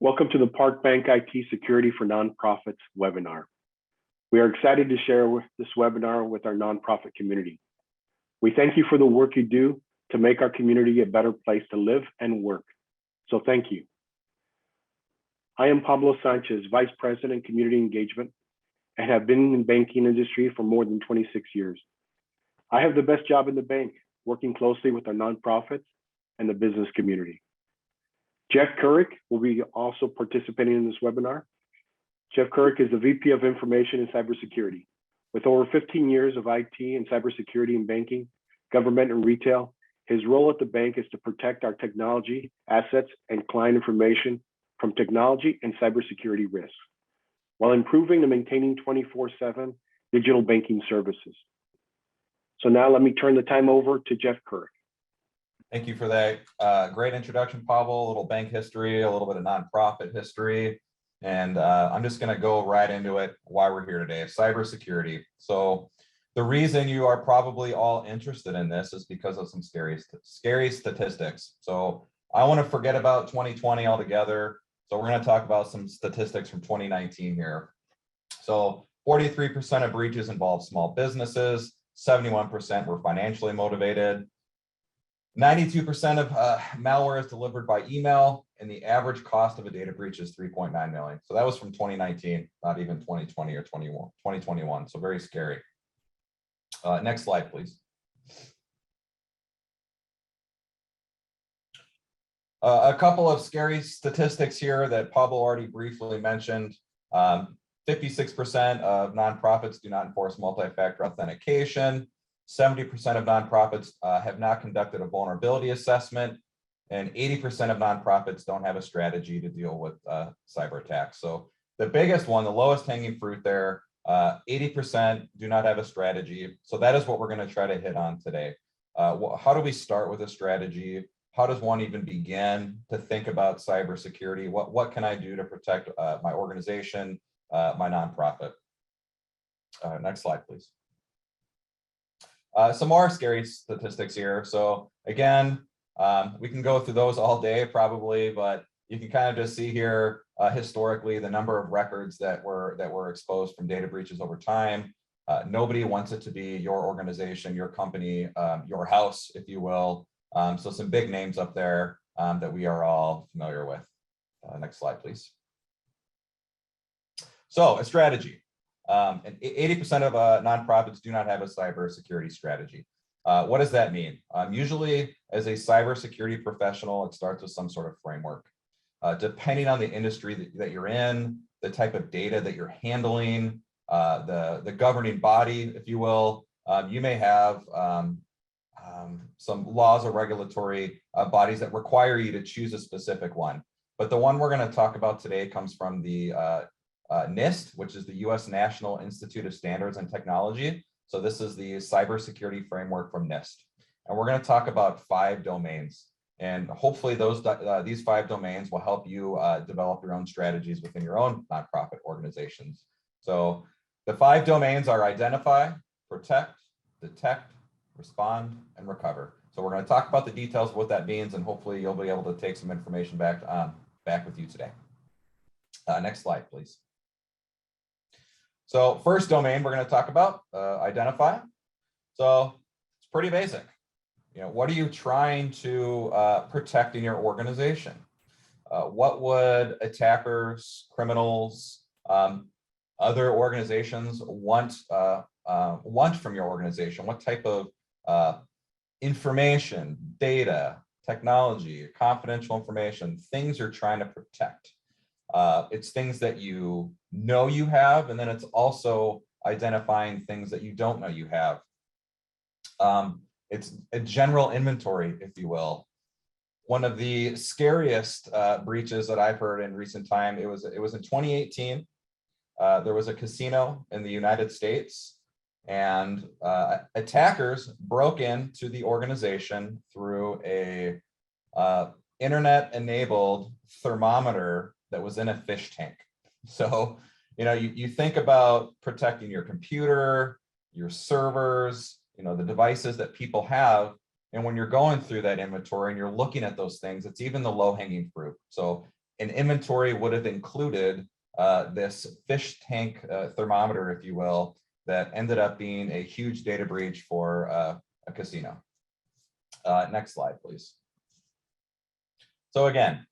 Welcome to the Park Bank IT Security for Nonprofits webinar. We are excited to share this webinar with our nonprofit community. We thank you for the work you do to make our community a better place to live and work. So thank you. I am Pablo Sanchez, Vice President, Community Engagement, and have been in the banking industry for more than 26 years. I have the best job in the bank, working closely with our nonprofits and the business community. Jeff Couric will be also participating in this webinar. Jeff Couric is the VP of Information and Cybersecurity. With over 15 years of IT and cybersecurity in banking, government, and retail, his role at the bank is to protect our technology, assets, and client information from technology and cybersecurity risks, while improving and maintaining 24/7 digital banking services. So now let me turn the time over to Jeff Couric. Thank you for that great introduction, Pablo. A little bank history, a little bit of nonprofit history, and I'm just going to go right into it. Why we're here today: cybersecurity. So the reason you are probably all interested in this is because of some scary statistics. So I want to forget about 2020 altogether. So we're going to talk about some statistics from 2019 here. So 43% of breaches involve small businesses. 71% were financially motivated. 92% of malware is delivered by email, and the average cost of a data breach is $3.9 million. So that was from 2019, not even 2020 or 2021. So very scary. Next slide, please. A couple of scary statistics here that Pablo already briefly mentioned. 56% of nonprofits do not enforce multi-factor authentication. 70% of nonprofits have not conducted a vulnerability assessment, and 80% of nonprofits don't have a strategy to deal with cyber attacks. So the biggest one, the lowest hanging fruit there, 80% do not have a strategy. So that is what we're going to try to hit on today. How do we start with a strategy? How does one even begin to think about cybersecurity? What can I do to protect my organization, my nonprofit? Next slide, please. Some more scary statistics here. So again, we can go through those all day probably, but you can kind of just see here historically the number of records that were exposed from data breaches over time. Nobody wants it to be your organization, your company, your house, if you will. So some big names up there that we are all familiar with. Next slide, please. So a strategy. And 80% of nonprofits do not have a cybersecurity strategy. What does that mean? Usually, as a cybersecurity professional, it starts with some sort of framework. Depending on the industry that you're in, the type of data that you're handling, the governing body, if you will, you may have some laws or regulatory bodies that require you to choose a specific one. But the one we're going to talk about today comes from the NIST, which is the U.S. National Institute of Standards and Technology. So this is the cybersecurity framework from NIST. And we're going to talk about 5 domains. And hopefully these 5 domains will help you develop your own strategies within your own nonprofit organizations. So the 5 domains are identify, protect, detect, respond, and recover. So we're going to talk about the details of what that means, and hopefully you'll be able to take some information back with you today. Next slide, please. So first domain we're going to talk about, identify. So it's pretty basic. You know, what are you trying to protect in your organization? What would attackers, criminals, other organizations want from your organization? What type of information, data, technology, confidential information, things you're trying to protect? It's things that you know you have, and then it's also identifying things that you don't know you have. It's a general inventory, if you will. One of the scariest breaches that I've heard in recent time, it was in 2018. There was a casino in the United States, and attackers broke into the organization through a internet-enabled thermometer that was in a fish tank. So, you know, you think about protecting your computer, your servers, you know, the devices that people have. And when you're going through that inventory and you're looking at those things, it's even the low-hanging fruit. So an inventory would have included this fish tank thermometer, if you will, that ended up being a huge data breach for a casino. Next slide, please. So again,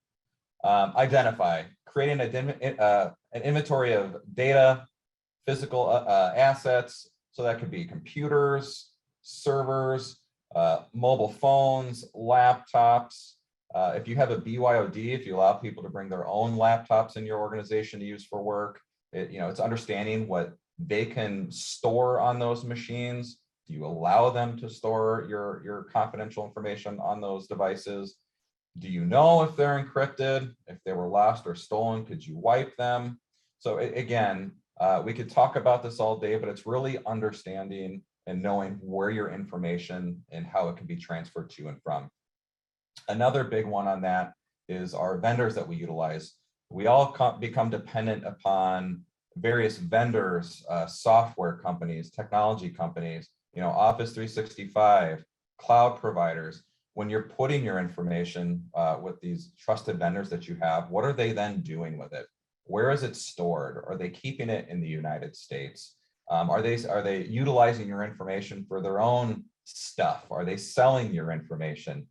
identify, creating an inventory of data, physical assets. So that could be computers, servers, mobile phones, laptops. If you have a BYOD, if you allow people to bring their own laptops in your organization to use for work, it's understanding what they can store on those machines. Do you allow them to store your confidential information on those devices? Do you know if they're encrypted? If they were lost or stolen, could you wipe them? So again, we could talk about this all day, but it's really understanding and knowing where your information and how it can be transferred to and from. Another big one on that is our vendors that we utilize. We all become dependent upon various vendors, software companies, technology companies, Office 365, cloud providers. When you're putting your information with these trusted vendors that you have, what are they then doing with it? Where is it stored? Are they keeping it in the United States? Are they utilizing your information for their own stuff? Are they selling your information?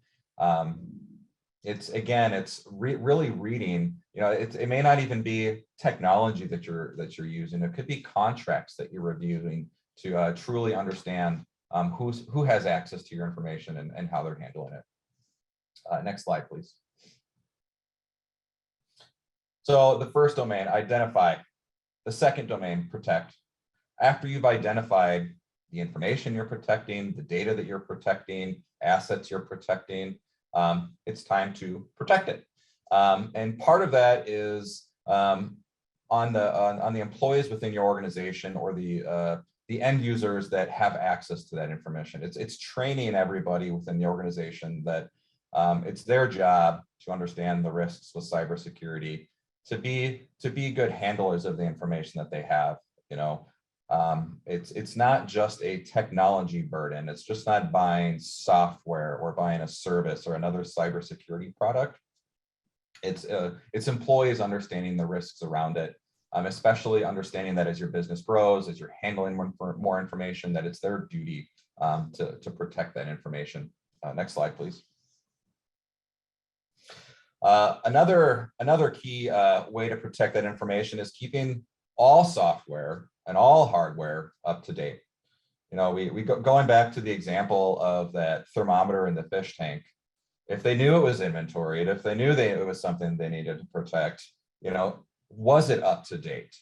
It's really reading. It may not even be technology that you're using. It could be contracts that you're reviewing to truly understand who has access to your information and how they're handling it. Next slide, please. So the first domain, identify. The second domain, protect. After you've identified the information you're protecting, the data that you're protecting, assets you're protecting, it's time to protect it. And part of that is on the employees within your organization or the end users that have access to that information. It's training everybody within the organization that it's their job to understand the risks with cybersecurity, to be good handlers of the information that they have. It's not just a technology burden. It's just not buying software or buying a service or another cybersecurity product. It's employees understanding the risks around it, especially understanding that as your business grows, as you're handling more information, that it's their duty to protect that information. Next slide, please. Another key way to protect that information is keeping all software and all hardware up to date. Going back to the example of that thermometer in the fish tank. If they knew it was inventoried, if they knew it was something they needed to protect, was it up to date?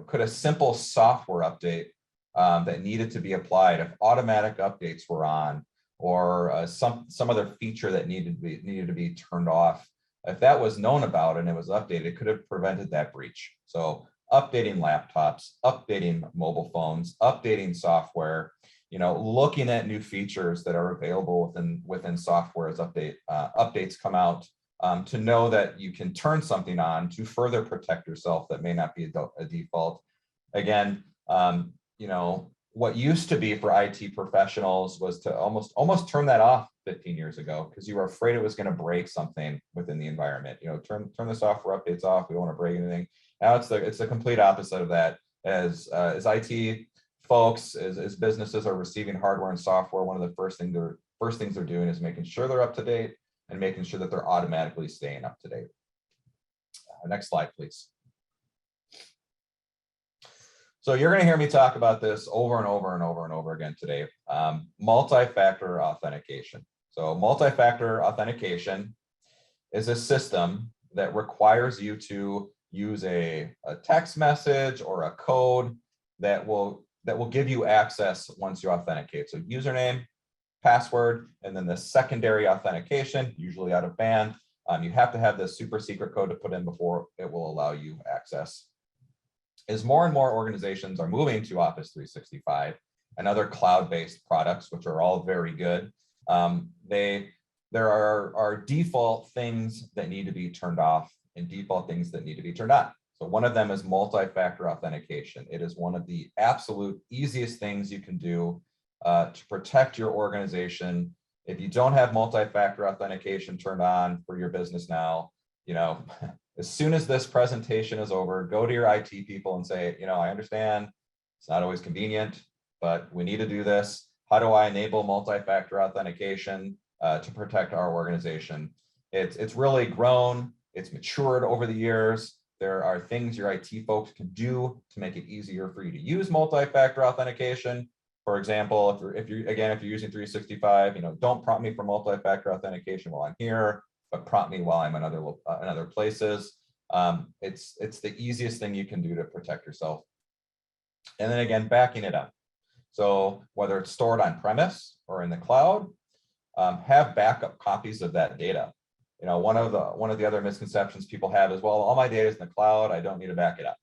Could a simple software update that needed to be applied, if automatic updates were on, or some other feature that needed to be turned off, if that was known about and it was updated, it could have prevented that breach. So updating laptops, updating mobile phones, updating software, looking at new features that are available within software as updates come out, to know that you can turn something on to further protect yourself that may not be a default. Again, what used to be for IT professionals was to almost turn that off 15 years ago because you were afraid it was going to break something within the environment. Turn the software updates off. We don't want to break anything. Now it's the complete opposite of that. As IT folks, as businesses are receiving hardware and software, one of the first things they're doing is making sure they're up to date and making sure that they're automatically staying up to date. Next slide, please. So you're going to hear me talk about this over and over and over and over again today. Multi-factor authentication. So multi-factor authentication is a system that requires you to use a text message or a code that will give you access once you authenticate. So username, password, and then the secondary authentication, usually out of band. You have to have this super secret code to put in before it will allow you access. As more and more organizations are moving to Office 365 and other cloud-based products, which are all very good, there are default things that need to be turned off and default things that need to be turned on. So one of them is multi-factor authentication. It is one of the absolute easiest things you can do to protect your organization. If you don't have multi-factor authentication turned on for your business now, as soon as this presentation is over, go to your IT people and say, I understand it's not always convenient, but we need to do this. How do I enable multi-factor authentication to protect our organization? It's really grown. It's matured over the years. There are things your IT folks can do to make it easier for you to use multi-factor authentication. For example, if you're using 365, don't prompt me for multi-factor authentication while I'm here, but prompt me while I'm in other places. It's the easiest thing you can do to protect yourself. And then again, backing it up. So whether it's stored on premise or in the cloud, have backup copies of that data. One of the other misconceptions people have is, well, all my data is in the cloud, I don't need to back it up.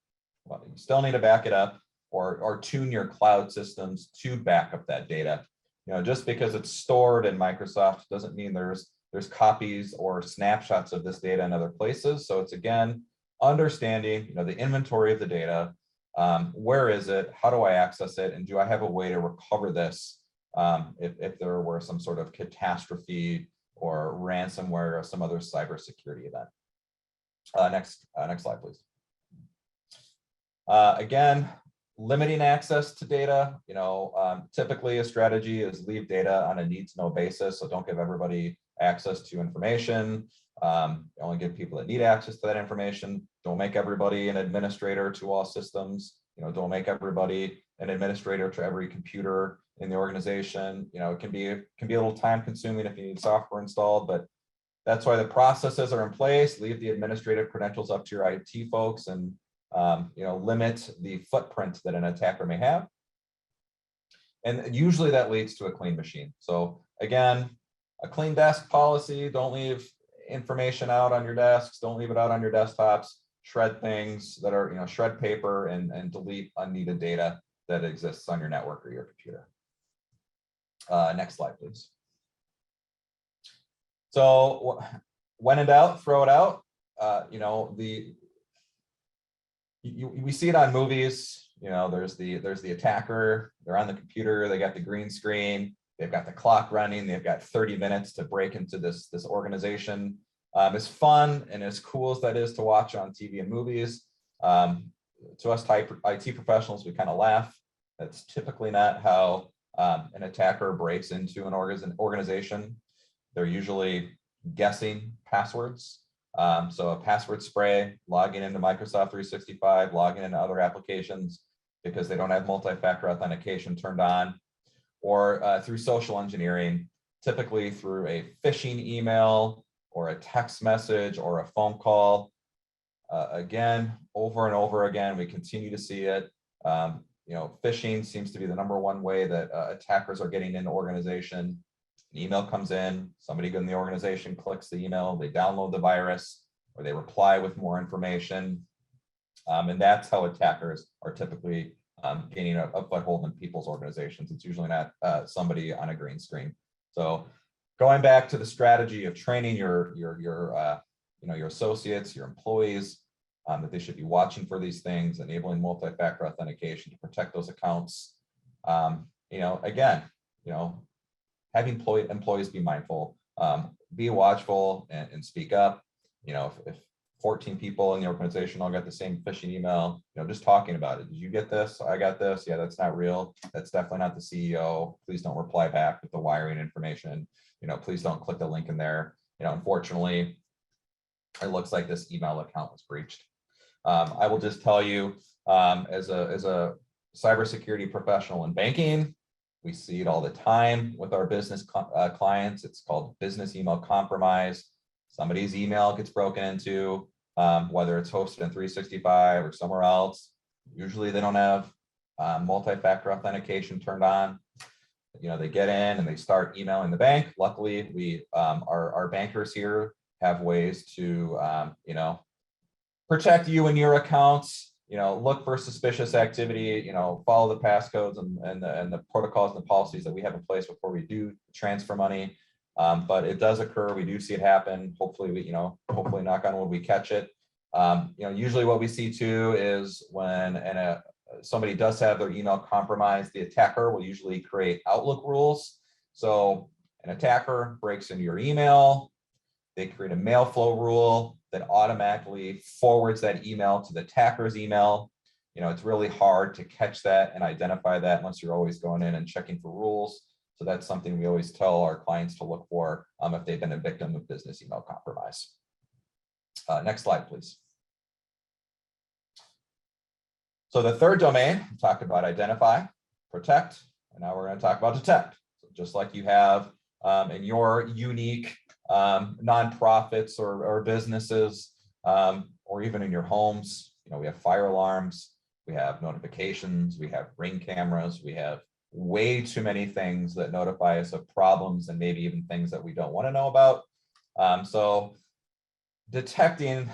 Well, you still need to back it up, or tune your cloud systems to back up that data. Just because it's stored in Microsoft doesn't mean there's copies or snapshots of this data in other places. So it's, again, understanding the inventory of the data. Where is it? How do I access it? And do I have a way to recover this if there were some sort of catastrophe or ransomware or some other cybersecurity event? Next slide, please. Again, limiting access to data. Typically a strategy is leave data on a need-to-know basis. So don't give everybody access to information. Only give people that need access to that information. Don't make everybody an administrator to all systems. Don't make everybody an administrator to every computer in the organization. It can be a little time consuming if you need software installed, but that's why the processes are in place. Leave the administrative credentials up to your IT folks, and limit the footprint that an attacker may have. And usually that leads to a clean machine. So again, a clean desk policy. Don't leave information out on your desks. Don't leave it out on your desktops. Shred things that are, shred paper, and delete unneeded data that exists on your network or your computer. Next slide, please. So when in doubt, throw it out. We see it on movies. There's the attacker. They're on the computer. They got the green screen. They've got the clock running. They've got 30 minutes to break into this organization. As fun and as cool as that is to watch on TV and movies, to us IT professionals, we kind of laugh. That's typically not how an attacker breaks into an organization. They're usually guessing passwords. So a password spray, logging into Microsoft 365, logging into other applications because they don't have multi-factor authentication turned on, or through social engineering, typically through a phishing email or a text message or a phone call. Again, over and over again, we continue to see it. Phishing seems to be the #1 way that attackers are getting into organization. An email comes in, somebody in the organization clicks the email, they download the virus, or they reply with more information. And that's how attackers are typically gaining a foothold in people's organizations. It's usually not somebody on a green screen. So going back to the strategy of training your associates, your employees, that they should be watching for these things, enabling multi-factor authentication to protect those accounts. Again, having employees be mindful, be watchful, and speak up. If 14 people in the organization all got the same phishing email, just talking about it. Did you get this? I got this. Yeah, that's not real. That's definitely not the CEO. Please don't reply back with the wiring information. Please don't click the link in there. Unfortunately, it looks like this email account was breached. I will just tell you, as a cybersecurity professional in banking, we see it all the time with our business clients. It's called business email compromise. Somebody's email gets broken into, whether it's hosted in 365 or somewhere else. Usually they don't have multi-factor authentication turned on. They get in and they start emailing the bank. Luckily, our bankers here have ways to protect you and your accounts. Look for suspicious activity, follow the passcodes and the protocols and the policies that we have in place before we do transfer money. But it does occur. We do see it happen. Hopefully, hopefully knock on wood, we catch it. Usually what we see too is when somebody does have their email compromised, the attacker will usually create Outlook rules. So an attacker breaks into your email. They create a mail flow rule that automatically forwards that email to the attacker's email. It's really hard to catch that and identify that unless you're always going in and checking for rules. So that's something we always tell our clients to look for if they've been a victim of business email compromise. Next slide, please. So the third domain, we talked about identify, protect, and now we're going to talk about detect. So just like you have in your unique nonprofits or businesses, or even in your homes, we have fire alarms, we have notifications, we have Ring cameras, we have way too many things that notify us of problems and maybe even things that we don't want to know about. So detecting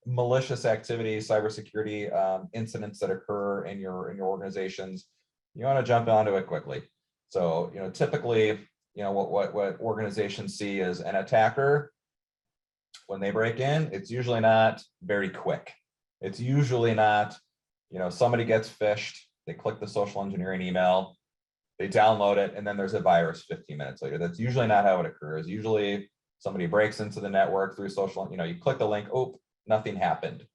malicious activities, cybersecurity incidents that occur in your organizations, you want to jump onto it quickly. So typically, what organizations see is an attacker. When they break in, it's usually not very quick. It's usually not, somebody gets phished, they click the social engineering email, they download it, and then there's a virus 15 minutes later. That's usually not how it occurs. Usually somebody breaks into the network through social, you click the link, oh, nothing happened.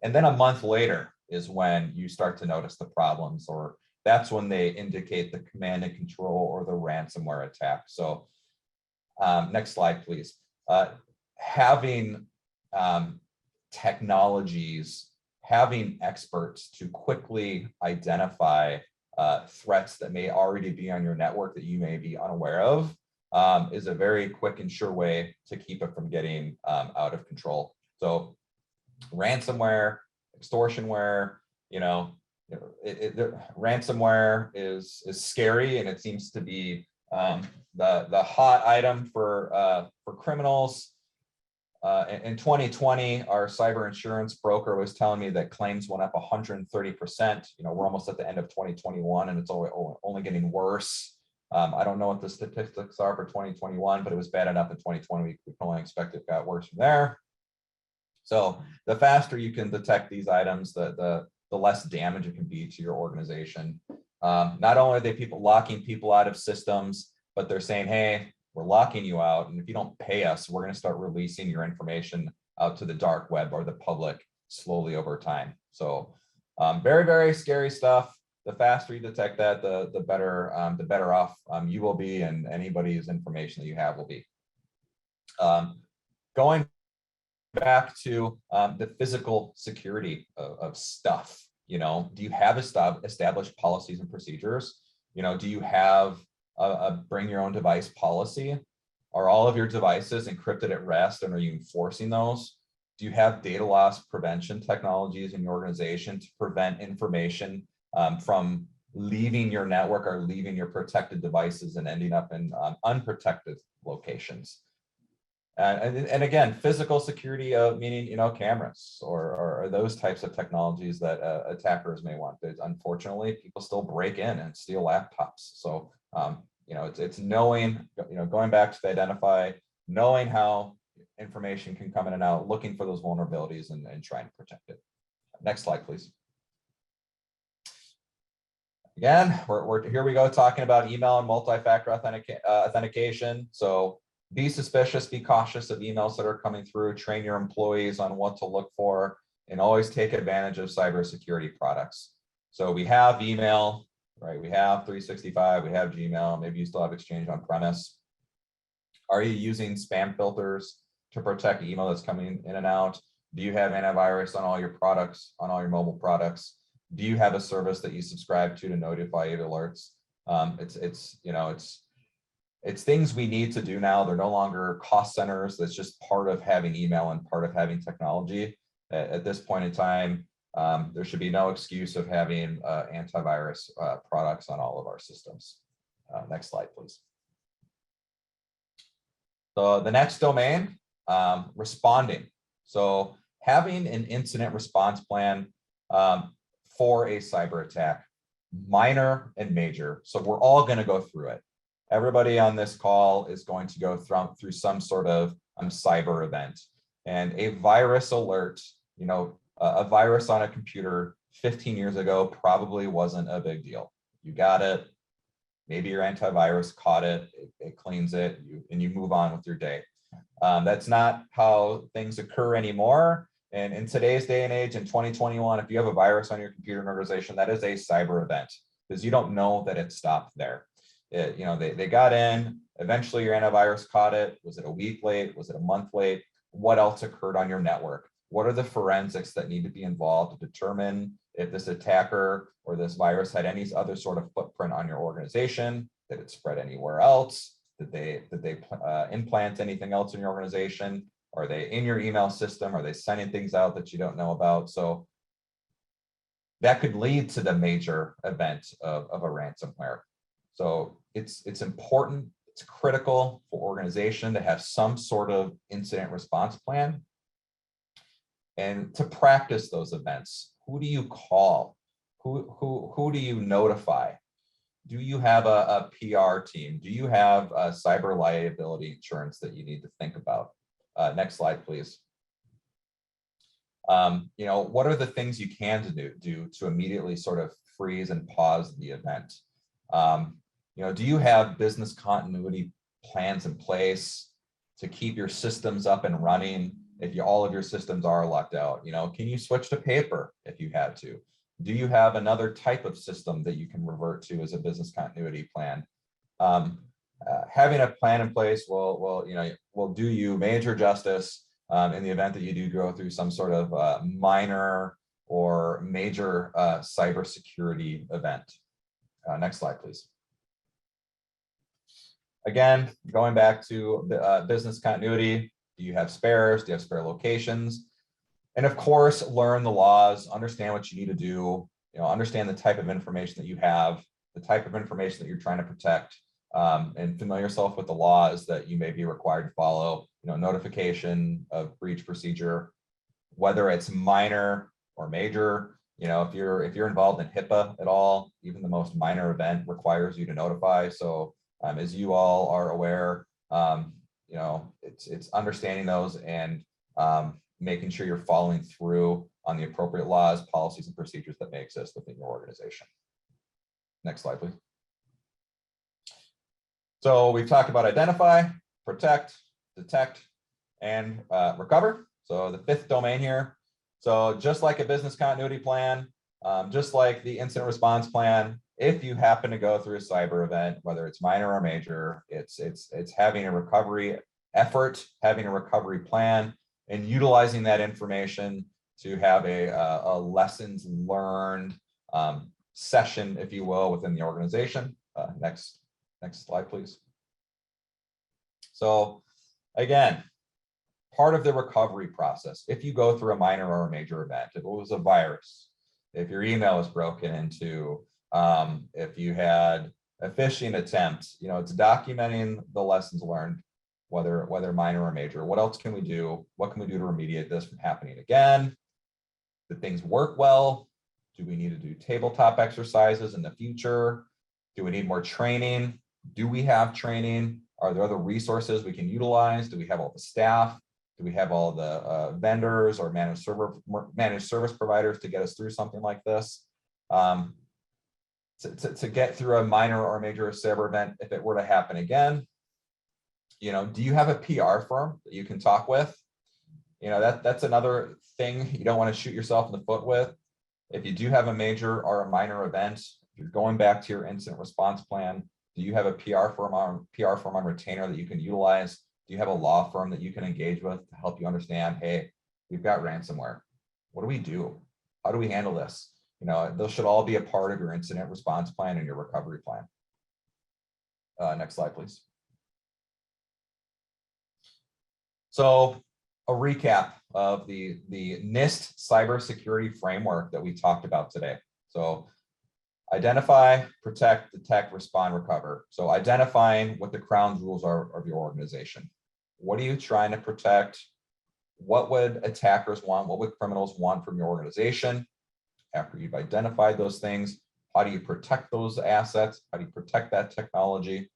And then a month later is when you start to notice the problems, or that's when they indicate the command and control or the ransomware attack. So next slide, please. Having technologies, having experts to quickly identify threats that may already be on your network that you may be unaware of is a very quick and sure way to keep it from getting out of control. So ransomware, extortionware, ransomware is scary, and it seems to be the hot item for criminals. In 2020, our cyber insurance broker was telling me that claims went up 130%. We're almost at the end of 2021, and it's only getting worse. I don't know what the statistics are for 2021, but it was bad enough in 2020. We can only expect it got worse from there. So the faster you can detect these items, the less damage it can be to your organization. Not only are they locking people out of systems, but they're saying, hey, we're locking you out, and if you don't pay us, we're going to start releasing your information out to the dark web or the public slowly over time. So very, very scary stuff. The faster you detect that, the better off you will be, and anybody's information that you have will be. Going back to the physical security of stuff, do you have established policies and procedures? Do you have a bring your own device policy? Are all of your devices encrypted at rest, and are you enforcing those? Do you have data loss prevention technologies in your organization to prevent information from leaving your network or leaving your protected devices and ending up in unprotected locations? And again, physical security, meaning cameras or those types of technologies that attackers may want. Unfortunately, people still break in and steal laptops. So it's knowing, going back to the identify, knowing how information can come in and out, looking for those vulnerabilities and trying to protect it. Next slide, please. Again, we're here we go talking about email and multi-factor authentication. So be suspicious, be cautious of emails that are coming through, train your employees on what to look for, and always take advantage of cybersecurity products. So we have email, right? We have 365, we have Gmail, maybe you still have Exchange on premise. Are you using spam filters to protect email that's coming in and out? Do you have antivirus on all your products, on all your mobile products? Do you have a service that you subscribe to notify you of alerts? It's things we need to do now. They're no longer cost centers. That's just part of having email and part of having technology. At this point in time, there should be no excuse of having antivirus products on all of our systems. Next slide, please. So the next domain, responding. So having an incident response plan for a cyber attack, minor and major. So we're all going to go through it. Everybody on this call is going to go through some sort of cyber event, and a virus alert, a virus on a computer 15 years ago probably wasn't a big deal. You got it. Maybe your antivirus caught it, it cleans it, and you move on with your day. That's not how things occur anymore. And in today's day and age, in 2021, if you have a virus on your computer in an organization, that is a cyber event, because you don't know that it stopped there. They got in, eventually your antivirus caught it. Was it a week late? Was it a month late? What else occurred on your network? What are the forensics that need to be involved to determine if this attacker or this virus had any other sort of footprint on your organization? Did it spread anywhere else? Did they implant anything else in your organization? Are they in your email system? Are they sending things out that you don't know about? So that could lead to the major event of a ransomware. So it's important, it's critical for organization to have some sort of incident response plan. And to practice those events, who do you call? Who do you notify? Do you have a PR team? Do you have a cyber liability insurance that you need to think about? Next slide, please. What are the things you can do to immediately sort of freeze and pause the event? Do you have business continuity plans in place to keep your systems up and running if all of your systems are locked out? Can you switch to paper if you had to? Do you have another type of system that you can revert to as a business continuity plan? Having a plan in place will do you major justice in the event that you do go through some sort of minor or major cybersecurity event. Next slide, please. Again, going back to business continuity, do you have spares? Do you have spare locations? And of course, learn the laws, understand what you need to do, understand the type of information that you have, the type of information that you're trying to protect, and familiar yourself with the laws that you may be required to follow, notification of breach procedure, whether it's minor or major. If you're involved in HIPAA at all, even the most minor event requires you to notify. So as you all are aware, it's understanding those and making sure you're following through on the appropriate laws, policies, and procedures that may exist within your organization. Next slide, please. So we've talked about identify, protect, detect, and recover. So the fifth domain here. So just like a business continuity plan, just like the incident response plan, if you happen to go through a cyber event, whether it's minor or major, it's having a recovery effort, having a recovery plan, and utilizing that information to have a lessons learned session, if you will, within the organization. Next slide, please. So again, part of the recovery process, if you go through a minor or a major event, if it was a virus, if your email was broken into, if you had a phishing attempt, it's documenting the lessons learned, whether minor or major. What else can we do? What can we do to remediate this from happening again? Did things work well? Do we need to do tabletop exercises in the future? Do we need more training? Do we have training? Are there other resources we can utilize? Do we have all the staff? Do we have all the vendors or managed service providers to get us through something like this? To get through a minor or major cyber event, if it were to happen again, do you have a PR firm that you can talk with? That's another thing you don't want to shoot yourself in the foot with. If you do have a major or a minor event, if you're going back to your incident response plan, do you have a PR firm on retainer that you can utilize? Do you have a law firm that you can engage with to help you understand, hey, we've got ransomware. What do we do? How do we handle this? Those should all be a part of your incident response plan and your recovery plan. Next slide, please. So a recap of the NIST cybersecurity framework that we talked about today. So identify, protect, detect, respond, recover. So identifying what the crown jewels are of your organization. What are you trying to protect? What would attackers want? What would criminals want from your organization? After you've identified those things, how do you protect those assets? How do you protect that technology?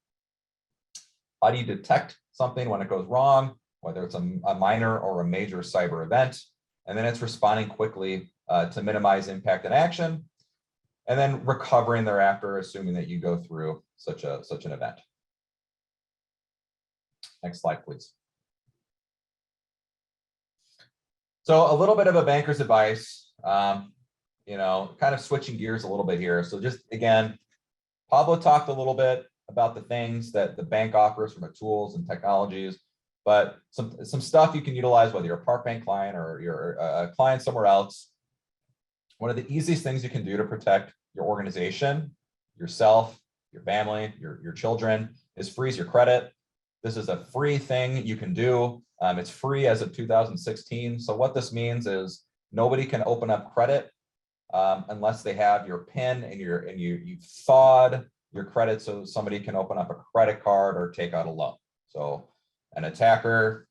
How do you detect something when it goes wrong, whether it's a minor or a major cyber event? And then it's responding quickly to minimize impact and action, and then recovering thereafter, assuming that you go through such an event. Next slide, please. So a little bit of a banker's advice, kind of switching gears a little bit here. So just again, Pablo talked a little bit about the things that the bank offers from the tools and technologies, but some stuff you can utilize whether you're a Park Bank client or you're a client somewhere else. One of the easiest things you can do to protect your organization, yourself, your family, your children is freeze your credit. This is a free thing you can do. It's free as of 2016. So what this means is nobody can open up credit unless they have your PIN and you've thawed your credit so somebody can open up a credit card or take out a loan. So an attacker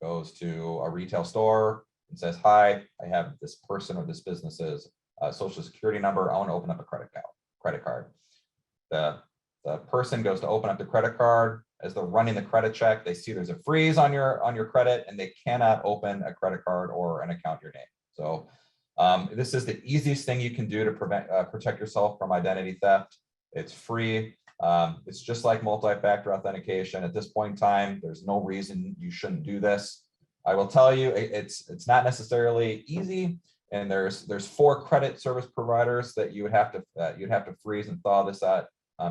goes to a retail store and says, "Hi, I have this person or this business's social security number. I want to open up a credit card." The person goes to open up the credit card. As they're running the credit check, they see there's a freeze on your credit, and they cannot open a credit card or an account in your name. So this is the easiest thing you can do to protect yourself from identity theft. It's free. It's just like multi-factor authentication. At this point in time, there's no reason you shouldn't do this. I will tell you, it's not necessarily easy. And there's 4 credit service providers that you'd have to freeze and thaw this at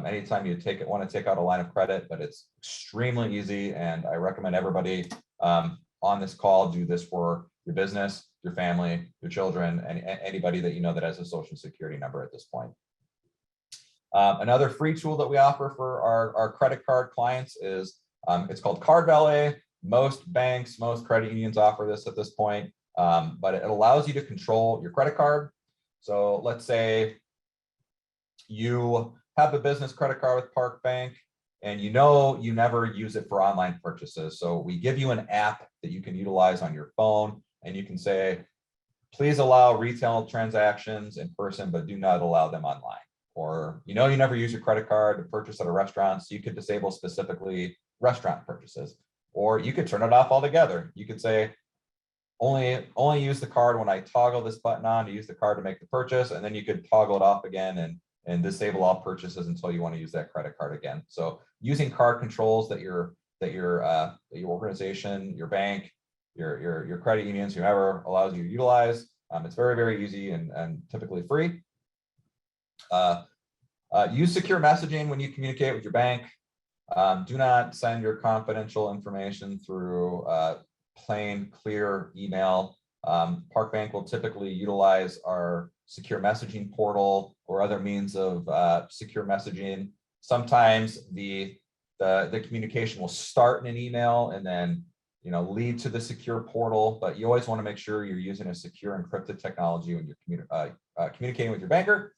anytime you want to take out a line of credit. But it's extremely easy, and I recommend everybody on this call do this for your business, your family, your children, and anybody that you know that has a social security number at this point. Another free tool that we offer for our credit card clients is it's called Card Valet. Most banks, most credit unions offer this at this point, but it allows you to control your credit card. So let's say you have a business credit card with Park Bank and you never use it for online purchases. So we give you an app that you can utilize on your phone, and you can say, "Please allow retail transactions in person, but do not allow them online." Or you never use your credit card to purchase at a restaurant, so you could disable specifically restaurant purchases. Or you could turn it off altogether. You could say, only use the card when I toggle this button on to use the card to make the purchase, and then you could toggle it off again and disable all purchases until you want to use that credit card again. So using card controls that your organization, your bank, your credit unions, whoever allows you to utilize. It's very, very easy and typically free. Use secure messaging when you communicate with your bank. Do not send your confidential information through plain, clear email. Park Bank will typically utilize our secure messaging portal or other means of secure messaging. Sometimes the communication will start in an email and then lead to the secure portal, but you always want to make sure you're using a secure encrypted technology when you're communicating with your banker.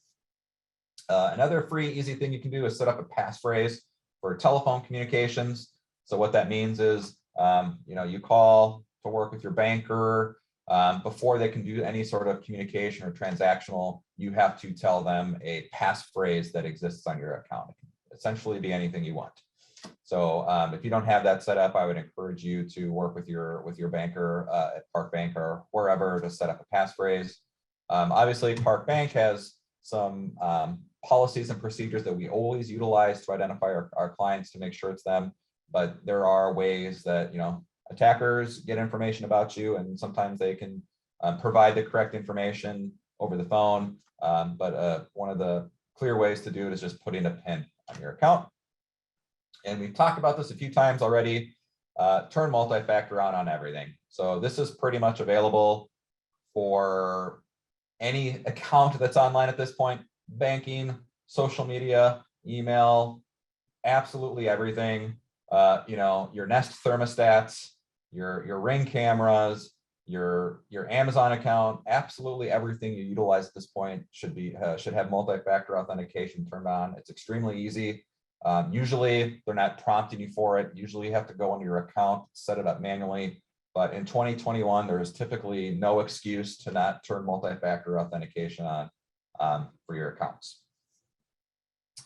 Another free, easy thing you can do is set up a passphrase for telephone communications. So what that means is, you call to work with your banker. Before they can do any sort of communication or transactional, you have to tell them a passphrase that exists on your account. It can essentially be anything you want. So if you don't have that set up, I would encourage you to work with your banker at Park Bank or wherever to set up a passphrase. Obviously, Park Bank has some policies and procedures that we always utilize to identify our clients to make sure it's them. But there are ways that attackers get information about you, and sometimes they can provide the correct information over the phone. But one of the clear ways to do it is just putting a PIN on your account. And we've talked about this a few times already. Turn multi-factor on everything. So this is pretty much available for any account that's online at this point: banking, social media, email, absolutely everything. Your Nest thermostats, your Ring cameras, your Amazon account, absolutely everything you utilize at this point should have multi-factor authentication turned on. It's extremely easy. Usually they're not prompting you for it. Usually you have to go into your account, set it up manually. But in 2021, there is typically no excuse to not turn multi-factor authentication on for your accounts.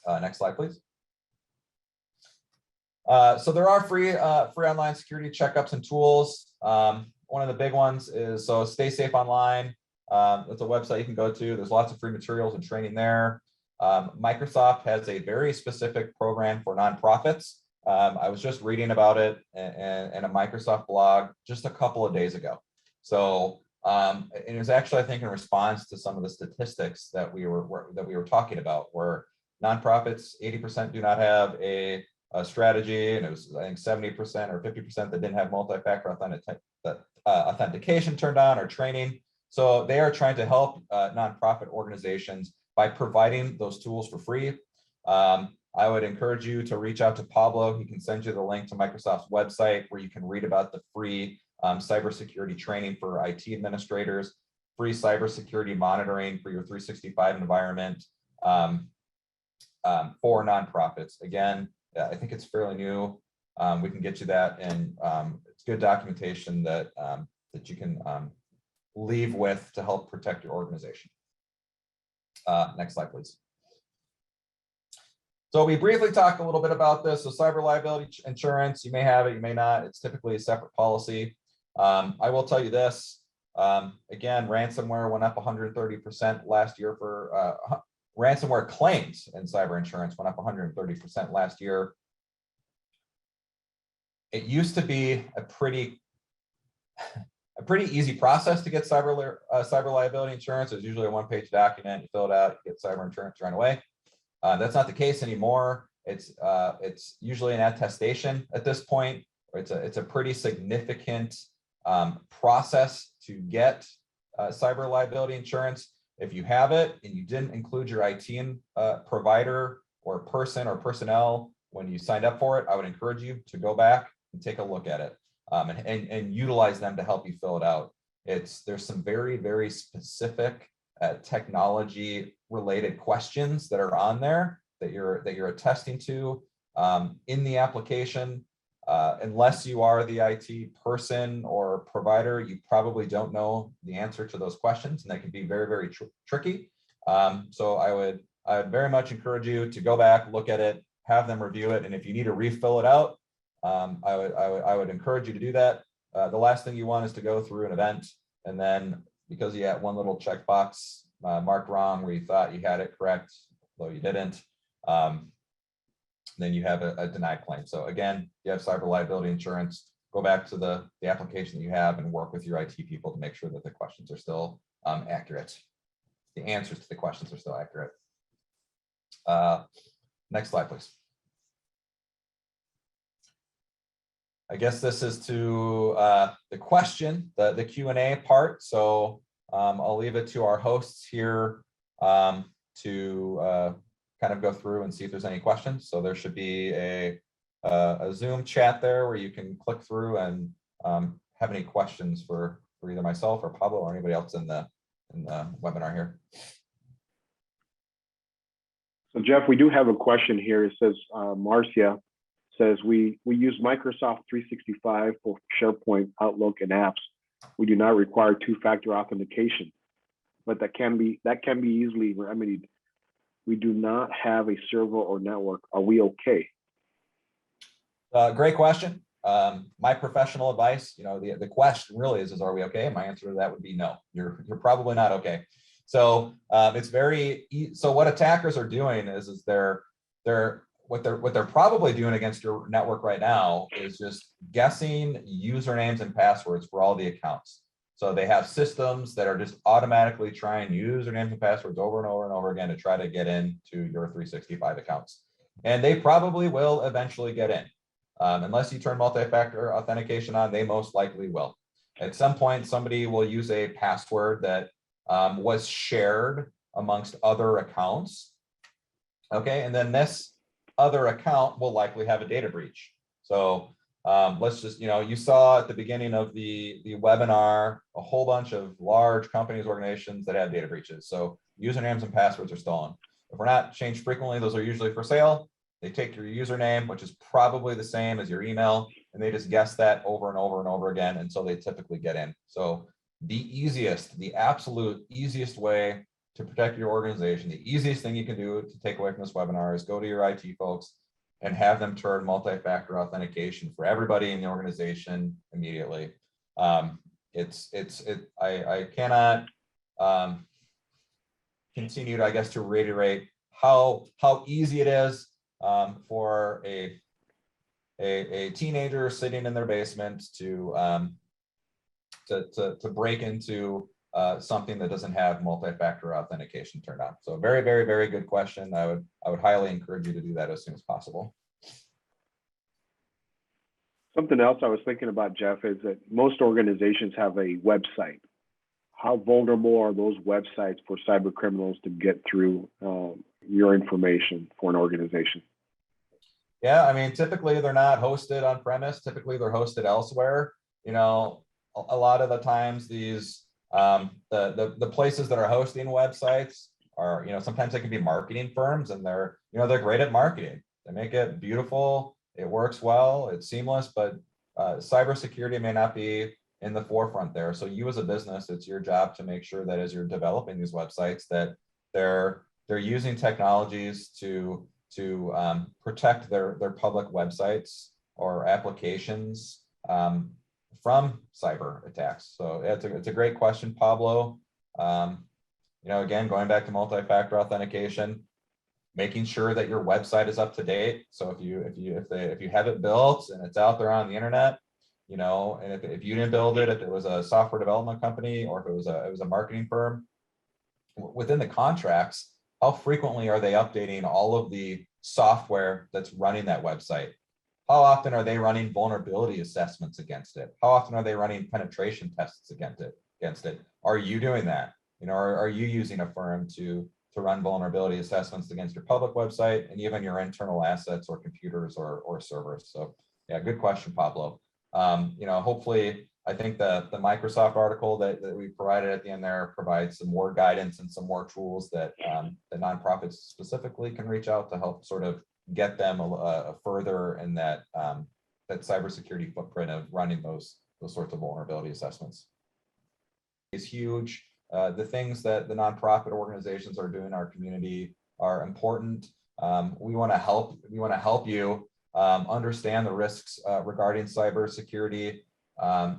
Next slide, please. So there are free online security checkups and tools. One of the big ones is Stay Safe Online. That's a website you can go to. There's lots of free materials and training there. Microsoft has a very specific program for nonprofits. I was just reading about it in a Microsoft blog just a couple of days ago. So and it was actually, I think, in response to some of the statistics that we were talking about, where nonprofits, 80% do not have a strategy, and it was, I think, 70% or 50% that didn't have multi-factor authentication turned on or training. So they are trying to help nonprofit organizations by providing those tools for free. I would encourage you to reach out to Pablo. He can send you the link to Microsoft's website where you can read about the free cybersecurity training for IT administrators, free cybersecurity monitoring for your 365 environment for nonprofits. Again, I think it's fairly new. We can get you that, and it's good documentation that that you can leave with to help protect your organization. Next slide, please. So we briefly talked a little bit about this. So cyber liability insurance, you may have it, you may not. It's typically a separate policy. I will tell you this, again, ransomware went up 130% last year for ransomware claims, and cyber insurance went up 130% last year. It used to be a pretty easy process to get cyber liability insurance. It was usually a one-page document. You fill it out, you get cyber insurance right away. That's not the case anymore. It's usually an attestation at this point. It's a pretty significant process to get cyber liability insurance. If you have it and you didn't include your IT provider or person or personnel when you signed up for it, I would encourage you to go back and take a look at it and utilize them to help you fill it out. There's some very, very specific technology related questions that are on there that you're attesting to in the application. Unless you are the IT person or provider, you probably don't know the answer to those questions, and that can be very, very tricky. So I would very much encourage you to go back, look at it, have them review it, and if you need to refill it out, I would encourage you to do that. The last thing you want is to go through an event, and then because you had one little checkbox marked wrong where you thought you had it correct, though you didn't, then you have a denied claim. So again, you have cyber liability insurance, go back to the application that you have and work with your IT people to make sure that the questions are still accurate. The answers to the questions are still accurate. Next slide, please. I guess this is to the question, the Q&A part. So I'll leave it to our hosts here to kind of go through and see if there's any questions. So there should be a Zoom chat there where you can click through and have any questions for either myself or Pablo or anybody else in the webinar here. So Jeff, we do have a question here. It says, Marcia says, we use Microsoft 365 for SharePoint, Outlook, and apps. We do not require two-factor authentication, but that can be easily remedied. We do not have a server or network. Are we okay? Great question. My professional advice, the question really is are we okay? My answer to that would be no. You're probably not okay. So it's so what attackers are doing is what they're probably doing against your network right now is just guessing usernames and passwords for all the accounts. So they have systems that are just automatically trying usernames and passwords over and over and over again to try to get into your 365 accounts. And they probably will eventually get in. Unless you turn multi-factor authentication on, they most likely will. At some point, somebody will use a password that was shared amongst other accounts. Okay, and then this other account will likely have a data breach. So let's just, you saw at the beginning of the webinar, a whole bunch of large companies, organizations that have data breaches. So usernames and passwords are stolen. If we're not changed frequently, those are usually for sale. They take your username, which is probably the same as your email, and they just guess that over and over and over again until they typically get in. So the absolute easiest way to protect your organization, the easiest thing you can do to take away from this webinar is go to your IT folks and have them turn multi-factor authentication for everybody in the organization immediately. I cannot continue to, I guess, to reiterate how easy it is for a teenager sitting in their basement to to break into something that doesn't have multi-factor authentication turned on. So very, very, very good question. I would highly encourage you to do that as soon as possible. Something else I was thinking about, Jeff, is that most organizations have a website. How vulnerable are those websites for cyber criminals to get through your information for an organization? Yeah, I mean, typically they're not hosted on premise. Typically they're hosted elsewhere. You know, a lot of the times these the places that are hosting websites are, you know, sometimes they can be marketing firms, and they're great at marketing. They make it beautiful, it works well, it's seamless, but cybersecurity may not be in the forefront there. So you as a business, it's your job to make sure that as you're developing these websites, that they're using technologies to protect their public websites or applications from cyber attacks. So it's a great question, Pablo. You know, again, going back to multi-factor authentication, making sure that your website is up to date. So if you have it built and it's out there on the internet, you know, and if you didn't build it, if it was a software development company or if it was a marketing firm, within the contracts, how frequently are they updating all of the software that's running that website? How often are they running vulnerability assessments against it? How often are they running penetration tests against it? Are you doing that? You know, are you using a firm to run vulnerability assessments against your public website and even your internal assets or computers or servers? So yeah, good question, Pablo. You know, hopefully, I think the Microsoft article that we provided at the end there provides some more guidance and some more tools that the nonprofits specifically can reach out to help sort of get them further in that that cybersecurity footprint of running those sorts of vulnerability assessments. Is huge. The things that the nonprofit organizations are doing in our community are important. We want to help. We want to help you understand the risks regarding cybersecurity.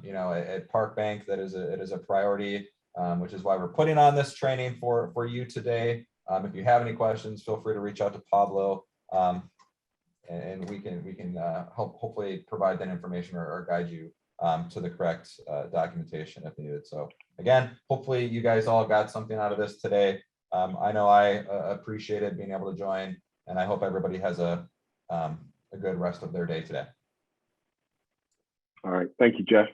You know, at Park Bank, it is a priority, which is why we're putting on this training for you today. If you have any questions, feel free to reach out to Pablo, and we can hopefully provide that information or guide you to the correct documentation if needed. So again, hopefully you guys all got something out of this today. I know I appreciated being able to join, and I hope everybody has a good rest of their day today. All right. Thank you, Jeff.